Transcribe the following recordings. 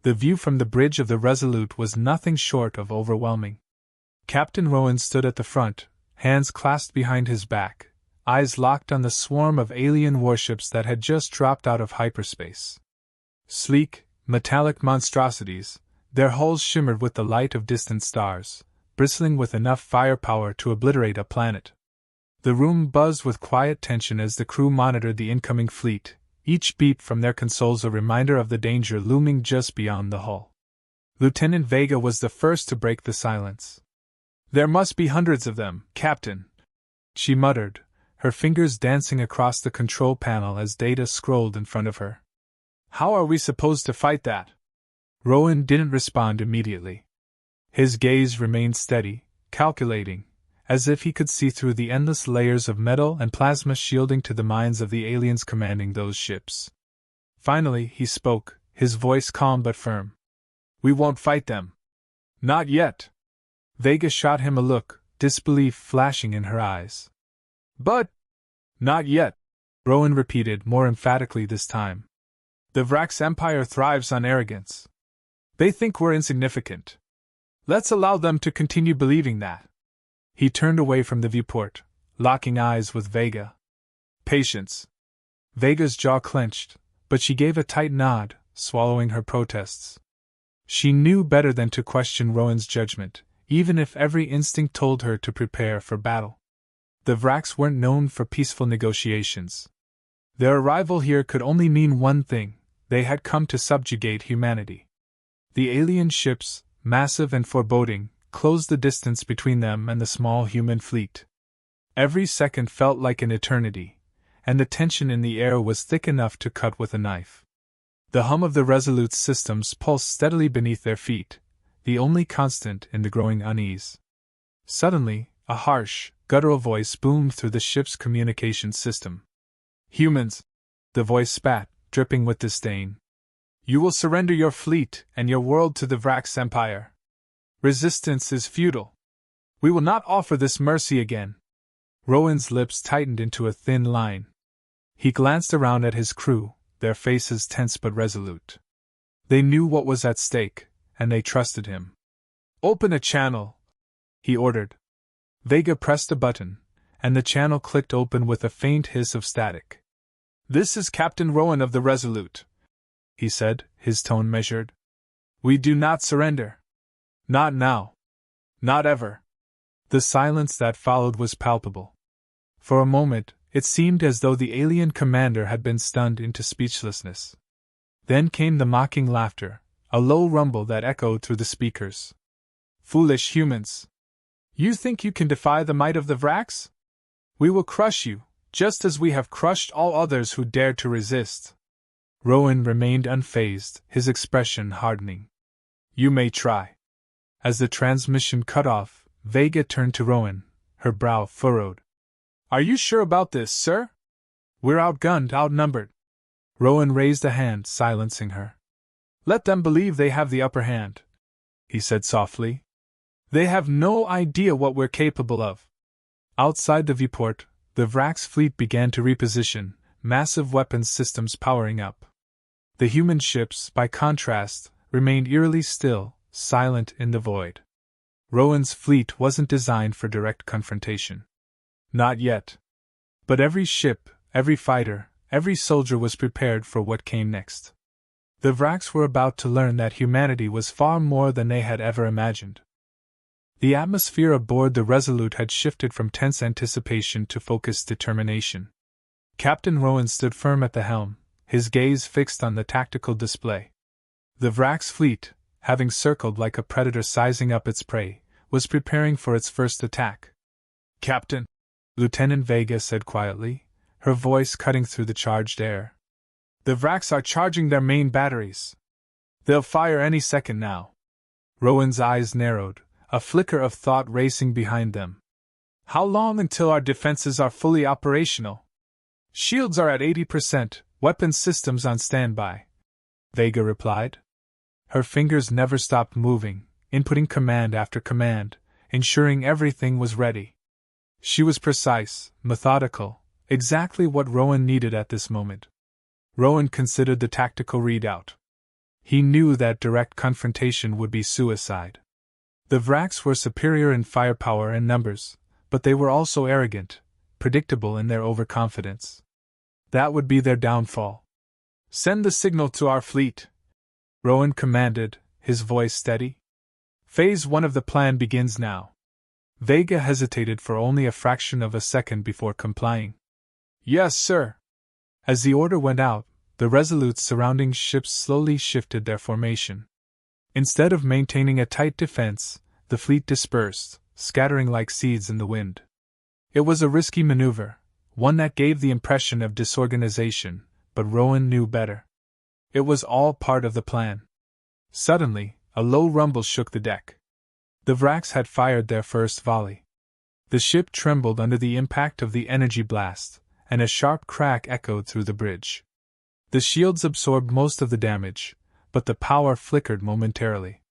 The view from the bridge of the Resolute was nothing short of overwhelming. Captain Rowan stood at the front, hands clasped behind his back, eyes locked on the swarm of alien warships that had just dropped out of hyperspace. Sleek, metallic monstrosities, their hulls shimmered with the light of distant stars, bristling with enough firepower to obliterate a planet. The room buzzed with quiet tension as the crew monitored the incoming fleet, each beep from their consoles a reminder of the danger looming just beyond the hull. Lieutenant Vega was the first to break the silence. "There must be hundreds of them, Captain," she muttered, her fingers dancing across the control panel as data scrolled in front of her. "How are we supposed to fight that?" Rowan didn't respond immediately. His gaze remained steady, calculating, as if he could see through the endless layers of metal and plasma shielding to the minds of the aliens commanding those ships. Finally, he spoke, his voice calm but firm. "We won't fight them. Not yet." Vega shot him a look, disbelief flashing in her eyes. "But not yet," Rowan repeated more emphatically this time. "The Vrax Empire thrives on arrogance. They think we're insignificant. Let's allow them to continue believing that." He turned away from the viewport, locking eyes with Vega. "Patience." Vega's jaw clenched, but she gave a tight nod, swallowing her protests. She knew better than to question Rowan's judgment, even if every instinct told her to prepare for battle. The Vrax weren't known for peaceful negotiations. Their arrival here could only mean one thing: they had come to subjugate humanity. The alien ships, massive and foreboding, closed the distance between them and the small human fleet. Every second felt like an eternity, and the tension in the air was thick enough to cut with a knife. The hum of the Resolute's systems pulsed steadily beneath their feet, the only constant in the growing unease. Suddenly, a harsh, guttural voice boomed through the ship's communication system. "Humans," the voice spat, dripping with disdain. "You will surrender your fleet and your world to the Vrax Empire. Resistance is futile. We will not offer this mercy again." Rowan's lips tightened into a thin line. He glanced around at his crew, their faces tense but resolute. They knew what was at stake, and they trusted him. "Open a channel," he ordered. Vega pressed a button, and the channel clicked open with a faint hiss of static. "This is Captain Rowan of the Resolute," he said, his tone measured. "We do not surrender. Not now. Not ever." The silence that followed was palpable. For a moment, it seemed as though the alien commander had been stunned into speechlessness. Then came the mocking laughter, a low rumble that echoed through the speakers. "Foolish humans! You think you can defy the might of the Vrax? We will crush you, just as we have crushed all others who dared to resist." Rowan remained unfazed, his expression hardening. "You may try." As the transmission cut off, Vega turned to Rowan, her brow furrowed. "Are you sure about this, sir? We're outgunned, outnumbered." Rowan raised a hand, silencing her. "Let them believe they have the upper hand," he said softly. "They have no idea what we're capable of." Outside the viewport, the Vrax fleet began to reposition, massive weapons systems powering up. The human ships, by contrast, remained eerily still, silent in the void. Rowan's fleet wasn't designed for direct confrontation. Not yet. But every ship, every fighter, every soldier was prepared for what came next. The Vrax were about to learn that humanity was far more than they had ever imagined. The atmosphere aboard the Resolute had shifted from tense anticipation to focused determination. Captain Rowan stood firm at the helm, his gaze fixed on the tactical display. The Vrax fleet, having circled like a predator sizing up its prey, was preparing for its first attack. "Captain," Lieutenant Vega said quietly, her voice cutting through the charged air. "The Vrax are charging their main batteries. They'll fire any second now." Rowan's eyes narrowed, a flicker of thought racing behind them. "How long until our defenses are fully operational?" "Shields are at 80%, weapons systems on standby," Vega replied. Her fingers never stopped moving, inputting command after command, ensuring everything was ready. She was precise, methodical, exactly what Rowan needed at this moment. Rowan considered the tactical readout. He knew that direct confrontation would be suicide. The Vraks were superior in firepower and numbers, but they were also arrogant, predictable in their overconfidence. That would be their downfall. "Send the signal to our fleet," Rowan commanded, his voice steady. "Phase 1 of the plan begins now." Vega hesitated for only a fraction of a second before complying. "Yes, sir." As the order went out, the Resolutes surrounding ships slowly shifted their formation. Instead of maintaining a tight defense, the fleet dispersed, scattering like seeds in the wind. It was a risky maneuver, one that gave the impression of disorganization, but Rowan knew better. It was all part of the plan. Suddenly, a low rumble shook the deck. The Vraks had fired their first volley. The ship trembled under the impact of the energy blast, and a sharp crack echoed through the bridge. The shields absorbed most of the damage, but the power flickered momentarily.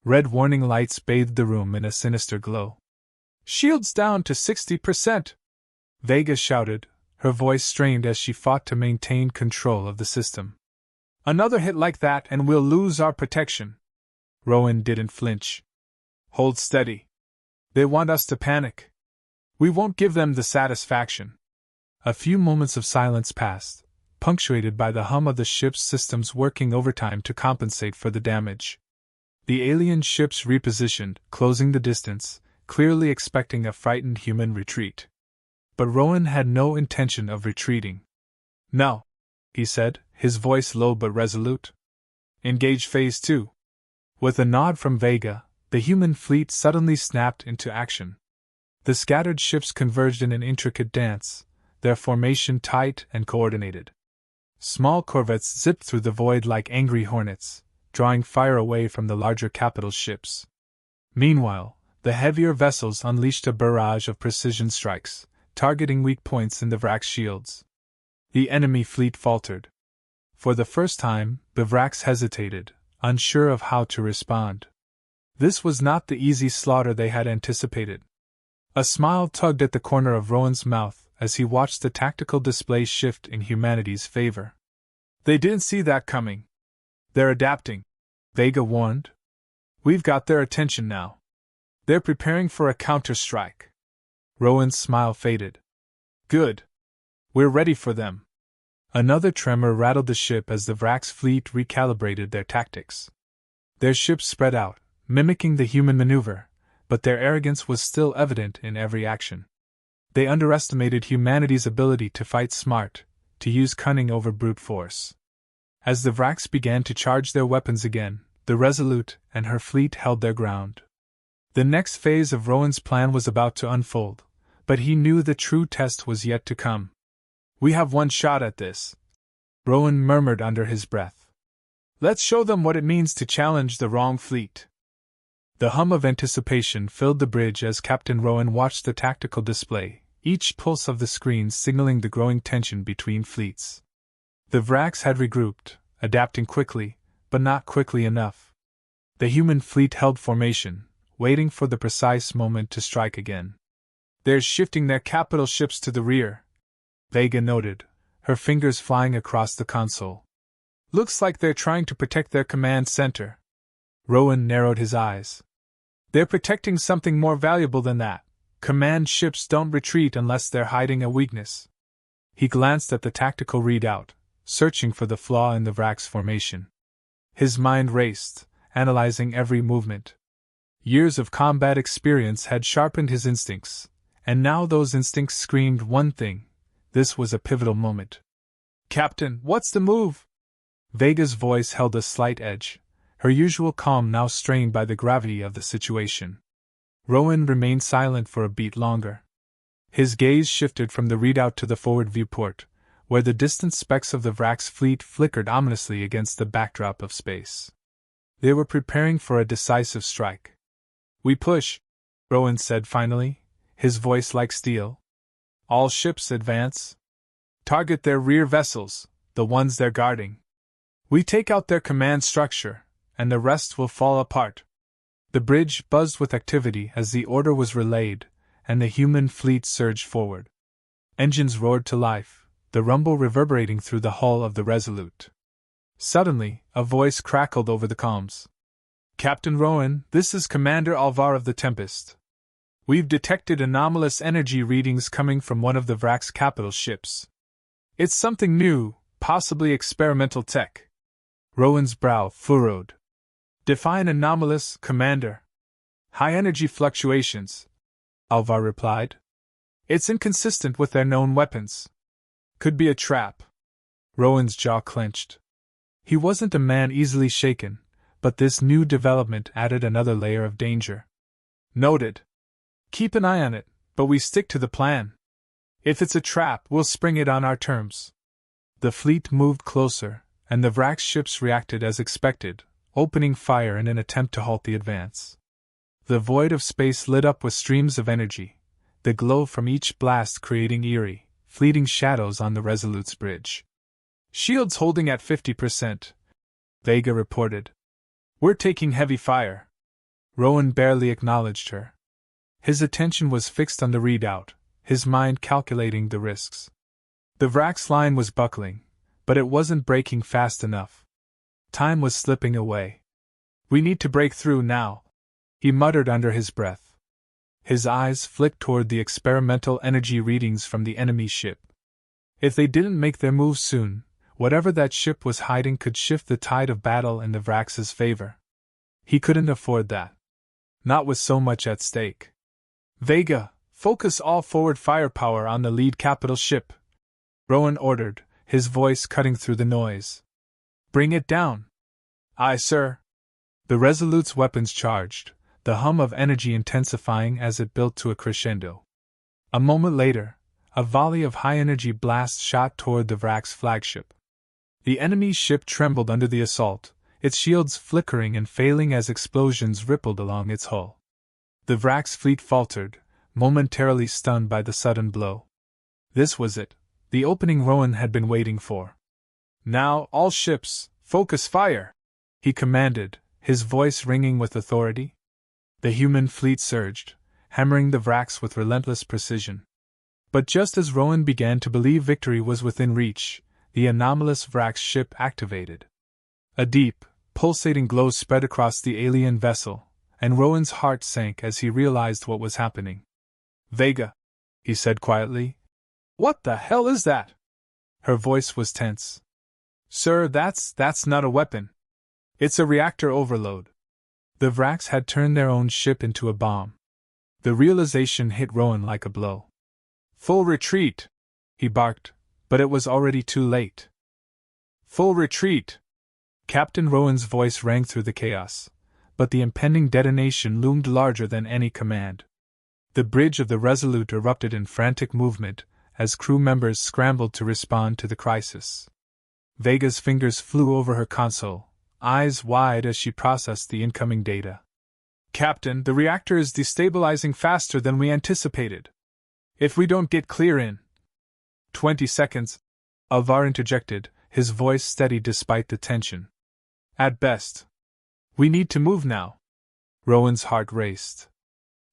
Red warning lights bathed the room in a sinister glow. "Shields down to 60%! Vega shouted, her voice strained as she fought to maintain control of the system. "Another hit like that and we'll lose our protection." Rowan didn't flinch. "Hold steady. They want us to panic. We won't give them the satisfaction." A few moments of silence passed, punctuated by the hum of the ship's systems working overtime to compensate for the damage. The alien ships repositioned, closing the distance, clearly expecting a frightened human retreat. But Rowan had no intention of retreating. "No," he said, his voice low but resolute. "Engage Phase 2. With a nod from Vega, the human fleet suddenly snapped into action. The scattered ships converged in an intricate dance, their formation tight and coordinated. Small corvettes zipped through the void like angry hornets, drawing fire away from the larger capital ships. Meanwhile, the heavier vessels unleashed a barrage of precision strikes, targeting weak points in the Vraks' shields. The enemy fleet faltered. For the first time, the Vraks hesitated, unsure of how to respond. This was not the easy slaughter they had anticipated. A smile tugged at the corner of Rowan's mouth as he watched the tactical display shift in humanity's favor. "They didn't see that coming. They're adapting," Vega warned. "We've got their attention now. They're preparing for a counter-strike." Rowan's smile faded. "Good. We're ready for them." Another tremor rattled the ship as the Vraks' fleet recalibrated their tactics. Their ships spread out, mimicking the human maneuver, but their arrogance was still evident in every action. They underestimated humanity's ability to fight smart, to use cunning over brute force. As the Vraks began to charge their weapons again, the Resolute and her fleet held their ground. The next phase of Rowan's plan was about to unfold, but he knew the true test was yet to come. "We have one shot at this," Rowan murmured under his breath. "Let's show them what it means to challenge the wrong fleet." The hum of anticipation filled the bridge as Captain Rowan watched the tactical display, each pulse of the screen signaling the growing tension between fleets. The Vraks had regrouped, adapting quickly, but not quickly enough. The human fleet held formation, waiting for the precise moment to strike again. "They're shifting their capital ships to the rear," Vega noted, her fingers flying across the console. "Looks like they're trying to protect their command center." Rowan narrowed his eyes. "They're protecting something more valuable than that. Command ships don't retreat unless they're hiding a weakness." He glanced at the tactical readout, searching for the flaw in the Vraks' formation. His mind raced, analyzing every movement. Years of combat experience had sharpened his instincts, and now those instincts screamed one thing: this was a pivotal moment. "Captain, what's the move?" Vega's voice held a slight edge, her usual calm now strained by the gravity of the situation. Rowan remained silent for a beat longer. His gaze shifted from the readout to the forward viewport, where the distant specks of the Vraks' fleet flickered ominously against the backdrop of space. They were preparing for a decisive strike. "We push," Rowan said finally, his voice like steel. "All ships advance. Target their rear vessels, the ones they're guarding. We take out their command structure, and the rest will fall apart." The bridge buzzed with activity as the order was relayed, and the human fleet surged forward. Engines roared to life, the rumble reverberating through the hull of the Resolute. Suddenly, a voice crackled over the comms. Captain Rowan, this is Commander Alvar of the Tempest. We've detected anomalous energy readings coming from one of the Vrak's capital ships. It's something new, possibly experimental tech. Rowan's brow furrowed. Define anomalous, Commander. High energy fluctuations, Alvar replied. It's inconsistent with their known weapons. Could be a trap. Rowan's jaw clenched. He wasn't a man easily shaken, but this new development added another layer of danger. Noted. Keep an eye on it, but we stick to the plan. If it's a trap, we'll spring it on our terms. The fleet moved closer, and the Vrak's ships reacted as expected, opening fire in an attempt to halt the advance. The void of space lit up with streams of energy, the glow from each blast creating eerie, fleeting shadows on the Resolute's bridge. Shields holding at 50%, Vega reported. We're taking heavy fire. Rowan barely acknowledged her. His attention was fixed on the readout, his mind calculating the risks. The Vrak's line was buckling, but it wasn't breaking fast enough. Time was slipping away. We need to break through now, he muttered under his breath. His eyes flicked toward the experimental energy readings from the enemy ship. If they didn't make their move soon, whatever that ship was hiding could shift the tide of battle in the Vrak's favor. He couldn't afford that. Not with so much at stake. Vega, focus all forward firepower on the lead capital ship, Rowan ordered, his voice cutting through the noise. Bring it down. Aye, sir. The Resolute's weapons charged, the hum of energy intensifying as it built to a crescendo. A moment later, a volley of high-energy blasts shot toward the Vrak's flagship. The enemy's ship trembled under the assault, its shields flickering and failing as explosions rippled along its hull. The Vrak's fleet faltered, momentarily stunned by the sudden blow. This was it, the opening Rowan had been waiting for. Now, all ships, focus fire, he commanded, his voice ringing with authority. The human fleet surged, hammering the Vrak's with relentless precision. But just as Rowan began to believe victory was within reach, the anomalous Vrak's ship activated. A deep, pulsating glow spread across the alien vessel, and Rowan's heart sank as he realized what was happening. Vega, he said quietly. What the hell is that? Her voice was tense. Sir, that's not a weapon. It's a reactor overload. The Vrak's had turned their own ship into a bomb. The realization hit Rowan like a blow. Full retreat, he barked, but it was already too late. Full retreat! Captain Rowan's voice rang through the chaos, but the impending detonation loomed larger than any command. The bridge of the Resolute erupted in frantic movement as crew members scrambled to respond to the crisis. Vega's fingers flew over her console, eyes wide as she processed the incoming data. Captain, the reactor is destabilizing faster than we anticipated. If we don't get clear in 20 seconds, Alvar interjected, his voice steady despite the tension. At best. We need to move now. Rowan's heart raced.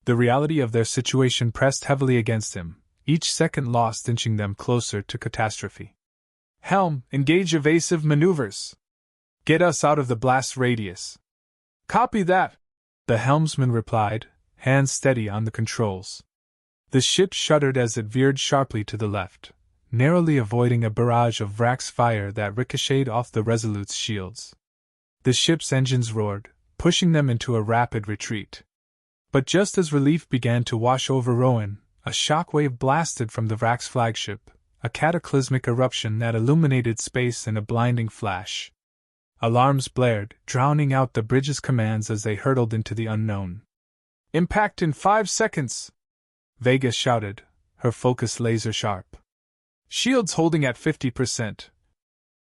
The reality of their situation pressed heavily against him, each second lost inching them closer to catastrophe. Helm, engage evasive maneuvers. Get us out of the blast radius. Copy that, the helmsman replied, hands steady on the controls. The ship shuddered as it veered sharply to the left, narrowly avoiding a barrage of Vrak's fire that ricocheted off the Resolute's shields. The ship's engines roared, pushing them into a rapid retreat. But just as relief began to wash over Rowan, a shockwave blasted from the Vrak's flagship, a cataclysmic eruption that illuminated space in a blinding flash. Alarms blared, drowning out the bridge's commands as they hurtled into the unknown. Impact in 5 seconds! Vega shouted, her focus laser-sharp. Shields holding at 50%.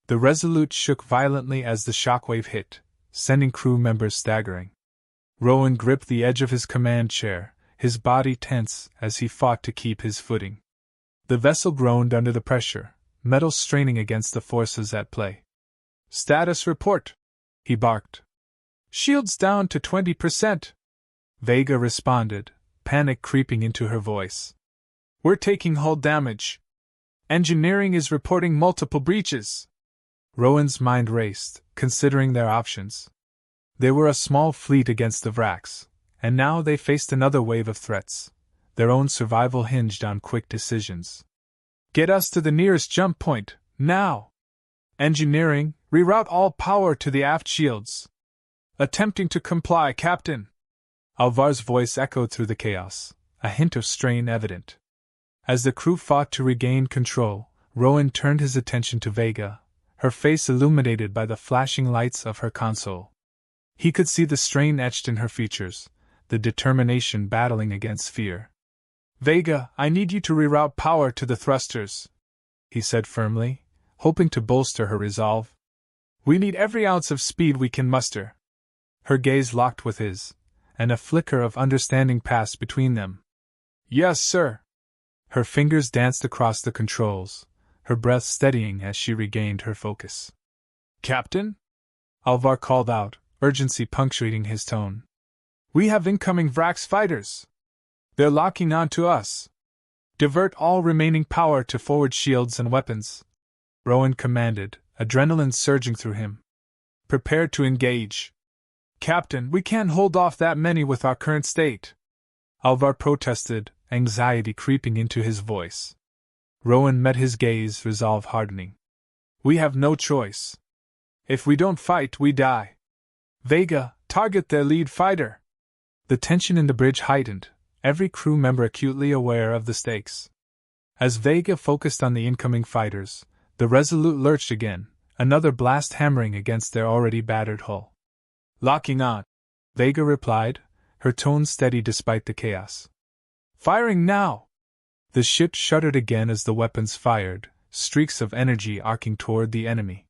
The Resolute shook violently as the shockwave hit, sending crew members staggering. Rowan gripped the edge of his command chair, his body tense as he fought to keep his footing. The vessel groaned under the pressure, metal straining against the forces at play. Status report, he barked. Shields down to 20%. Vega responded, panic creeping into her voice. We're taking hull damage. Engineering is reporting multiple breaches. Rowan's mind raced, considering their options. They were a small fleet against the Vraks, and now they faced another wave of threats. Their own survival hinged on quick decisions. Get us to the nearest jump point, now! Engineering, reroute all power to the aft shields. Attempting to comply, Captain! Alvar's voice echoed through the chaos, a hint of strain evident. As the crew fought to regain control, Rowan turned his attention to Vega, her face illuminated by the flashing lights of her console. He could see the strain etched in her features, the determination battling against fear. Vega, I need you to reroute power to the thrusters, he said firmly, hoping to bolster her resolve. We need every ounce of speed we can muster. Her gaze locked with his, and a flicker of understanding passed between them. Yes, sir. Her fingers danced across the controls, her breath steadying as she regained her focus. Captain? Alvar called out, urgency punctuating his tone. We have incoming Vrax fighters. They're locking onto us. Divert all remaining power to forward shields and weapons, Rowan commanded, adrenaline surging through him. Prepare to engage. Captain, we can't hold off that many with our current state, Alvar protested, anxiety creeping into his voice. Rowan met his gaze, resolve hardening. We have no choice. If we don't fight, we die. Vega, target their lead fighter. The tension in the bridge heightened, every crew member acutely aware of the stakes. As Vega focused on the incoming fighters, the Resolute lurched again, another blast hammering against their already battered hull. Locking on, Vega replied, her tone steady despite the chaos. Firing now! The ship shuddered again as the weapons fired, streaks of energy arcing toward the enemy.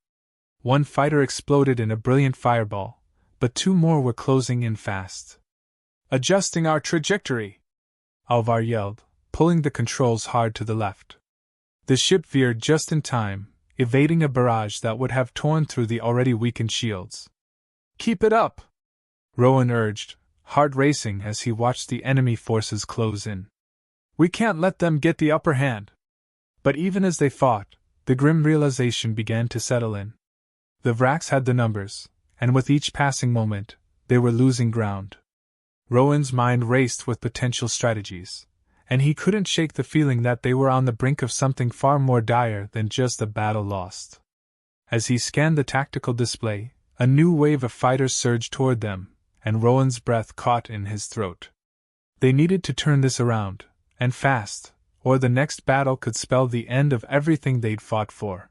One fighter exploded in a brilliant fireball, but two more were closing in fast. Adjusting our trajectory! Alvar yelled, pulling the controls hard to the left. The ship veered just in time, evading a barrage that would have torn through the already weakened shields. Keep it up! Rowan urged, heart racing as he watched the enemy forces close in. We can't let them get the upper hand. But even as they fought, the grim realization began to settle in. The Vraks had the numbers, and with each passing moment, they were losing ground. Rowan's mind raced with potential strategies, and he couldn't shake the feeling that they were on the brink of something far more dire than just a battle lost. As he scanned the tactical display, a new wave of fighters surged toward them, and Rowan's breath caught in his throat. They needed to turn this around, and fast, or the next battle could spell the end of everything they'd fought for.